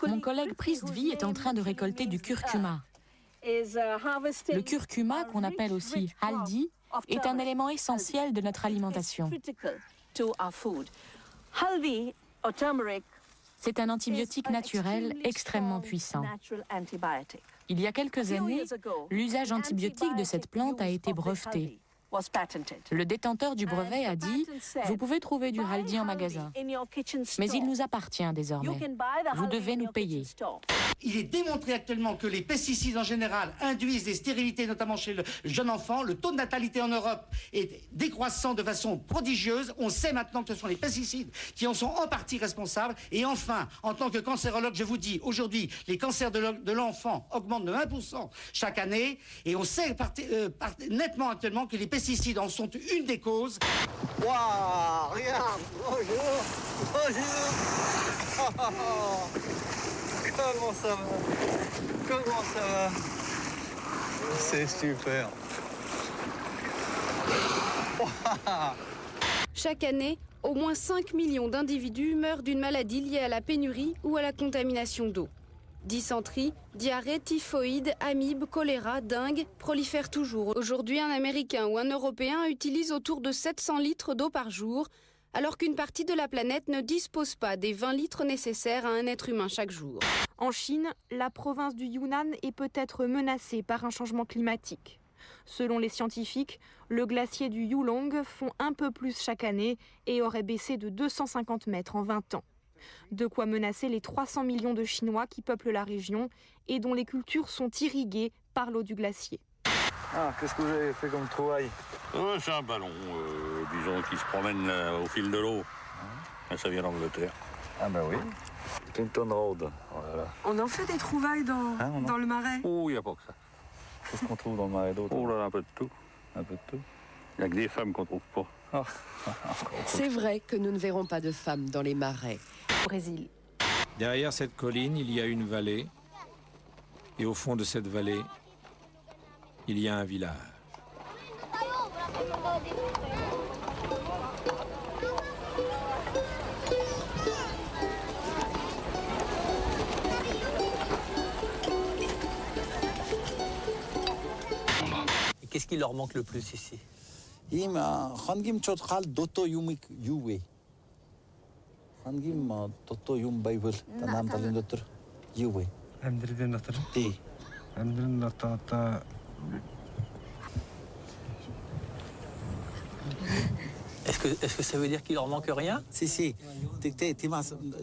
Mon collègue Pristvi est en train de récolter du curcuma. Le curcuma, qu'on appelle aussi haldi, est un élément essentiel de notre alimentation. C'est un antibiotique naturel extrêmement puissant. Il y a quelques années, l'usage antibiotique de cette plante a été breveté. Le détenteur du brevet a dit « Vous pouvez trouver du haldi en magasin, mais il nous appartient désormais. Vous devez nous payer. » Il est démontré actuellement que les pesticides en général induisent des stérilités, notamment chez le jeune enfant. Le taux de natalité en Europe est décroissant de façon prodigieuse. On sait maintenant que ce sont les pesticides qui en sont en partie responsables. Et enfin, en tant que cancérologue, je vous dis, aujourd'hui, les cancers de l'enfant augmentent de 1% chaque année. Et on sait nettement actuellement que les pesticides en sont une des causes. Waouh, regarde, bonjour, bonjour. Comment ça va? Comment ça va? C'est super. Chaque année, au moins 5 millions d'individus meurent d'une maladie liée à la pénurie ou à la contamination d'eau. Dysenterie, diarrhée, typhoïde, amibes, choléra, dengue prolifèrent toujours. Aujourd'hui, un Américain ou un Européen utilise autour de 700 litres d'eau par jour, alors qu'une partie de la planète ne dispose pas des 20 litres nécessaires à un être humain chaque jour. En Chine, la province du Yunnan est peut-être menacée par un changement climatique. Selon les scientifiques, le glacier du Yulong fond un peu plus chaque année et aurait baissé de 250 mètres en 20 ans. De quoi menacer les 300 millions de Chinois qui peuplent la région et dont les cultures sont irriguées par l'eau du glacier. Ah, qu'est-ce que vous avez fait comme trouvaille? C'est un ballon, disons, qui se promène au fil de l'eau. Ça vient d'Angleterre. Ah bah oui. Clinton Road. Voilà. On en fait des trouvailles dans le marais? Oh, il n'y a pas que ça. Qu'est-ce qu'on trouve dans le marais d'autre? Oh là là, un peu de tout. Un peu de tout. Il n'y a que des femmes qu'on ne trouve pas. Oh. C'est vrai que nous ne verrons pas de femmes dans les marais. Au Brésil. Derrière cette colline, il y a une vallée. Et au fond de cette vallée, il y a un village. Et qu'est-ce qui leur manque le plus ici? Est-ce que ça veut dire qu'il leur manque rien? Si.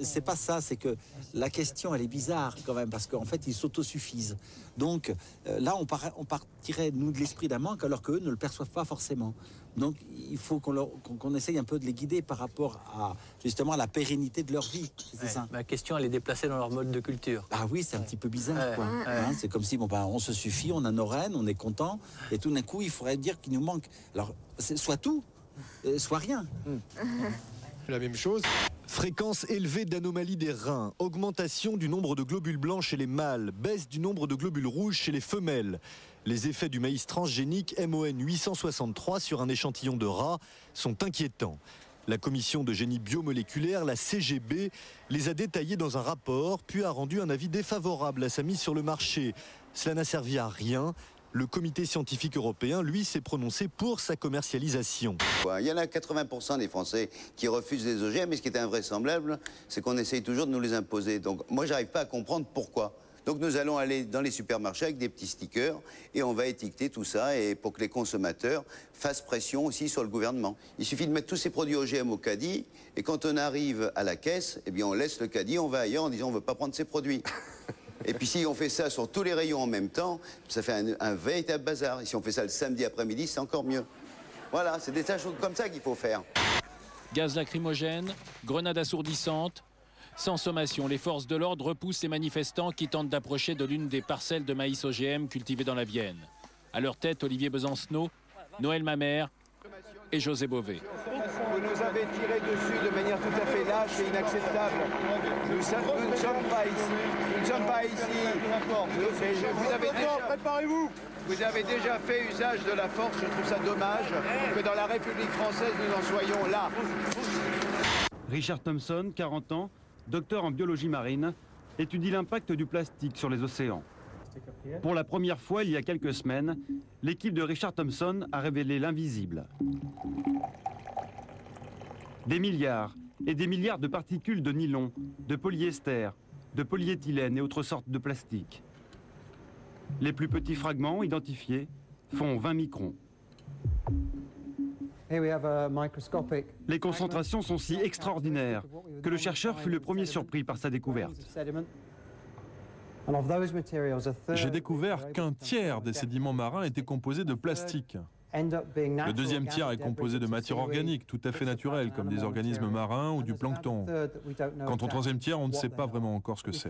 C'est pas ça, c'est que la question, elle est bizarre quand même, parce qu'en fait, ils s'autosuffisent. Donc là, on partirait, nous, de l'esprit d'un manque, alors qu'eux ne le perçoivent pas forcément. Donc il faut qu'on essaye un peu de les guider par rapport à, justement, à la pérennité de leur vie. C'est ça. Ma question, elle est déplacée dans leur mode de culture. Ah oui, c'est un petit peu bizarre, quoi. Hein, c'est comme si, on se suffit, on a nos rênes, on est content, et tout d'un coup, il faudrait dire qu'il nous manque. Alors, soit tout, soit rien. La même chose. Fréquence élevée d'anomalies des reins, augmentation du nombre de globules blancs chez les mâles, baisse du nombre de globules rouges chez les femelles. Les effets du maïs transgénique MON 863 sur un échantillon de rats sont inquiétants. La commission de génie biomoléculaire, la CGB, les a détaillés dans un rapport, puis a rendu un avis défavorable à sa mise sur le marché. Cela n'a servi à rien. Le comité scientifique européen, lui, s'est prononcé pour sa commercialisation. Il y en a 80% des Français qui refusent les OGM, mais ce qui est invraisemblable, c'est qu'on essaye toujours de nous les imposer. Donc moi, j'arrive pas à comprendre pourquoi. Donc nous allons aller dans les supermarchés avec des petits stickers et on va étiqueter tout ça et pour que les consommateurs fassent pression aussi sur le gouvernement. Il suffit de mettre tous ces produits OGM au caddie et quand on arrive à la caisse, eh bien on laisse le caddie, on va ailleurs en disant on ne veut pas prendre ces produits. Et puis si on fait ça sur tous les rayons en même temps, ça fait un véritable bazar. Et si on fait ça le samedi après-midi, c'est encore mieux. Voilà, c'est des tâches comme ça qu'il faut faire. Gaz lacrymogène, grenades assourdissantes. Sans sommation, les forces de l'ordre repoussent les manifestants qui tentent d'approcher de l'une des parcelles de maïs OGM cultivées dans la Vienne. À leur tête, Olivier Besancenot, Noël Mamère et José Bové. Vous nous avez tiré dessus de manière tout à fait lâche et inacceptable. Nous ne sommes pas ici. Nous ne sommes pas ici. Préparez-vous. Vous avez déjà fait usage de la force. Je trouve ça dommage que dans la République française, nous en soyons là. Richard Thompson, 40 ans, docteur en biologie marine, étudie l'impact du plastique sur les océans. Pour la première fois, il y a quelques semaines, l'équipe de Richard Thompson a révélé l'invisible. Des milliards et des milliards de particules de nylon, de polyester, de polyéthylène et autres sortes de plastique. Les plus petits fragments identifiés font 20 microns. Les concentrations sont si extraordinaires que le chercheur fut le premier surpris par sa découverte. J'ai découvert qu'un tiers des sédiments marins étaient composés de plastique. Le deuxième tiers est composé de matière organique, tout à fait naturelle, comme des organismes marins ou du plancton. Quant au troisième tiers, on ne sait pas vraiment encore ce que c'est.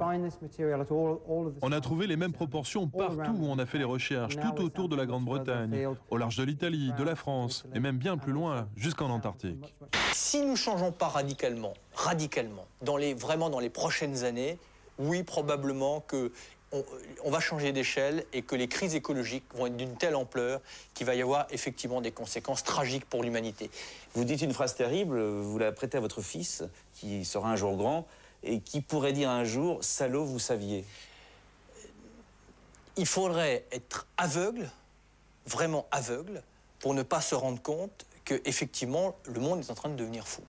On a trouvé les mêmes proportions partout où on a fait les recherches, tout autour de la Grande-Bretagne, au large de l'Italie, de la France, et même bien plus loin, jusqu'en Antarctique. Si nous ne changeons pas radicalement, vraiment dans les prochaines années, oui, probablement que on va changer d'échelle et que les crises écologiques vont être d'une telle ampleur qu'il va y avoir effectivement des conséquences tragiques pour l'humanité. Vous dites une phrase terrible, vous la prêtez à votre fils, qui sera un jour grand, et qui pourrait dire un jour « Salaud, vous saviez ». Il faudrait être aveugle, vraiment aveugle, pour ne pas se rendre compte qu'effectivement, le monde est en train de devenir fou.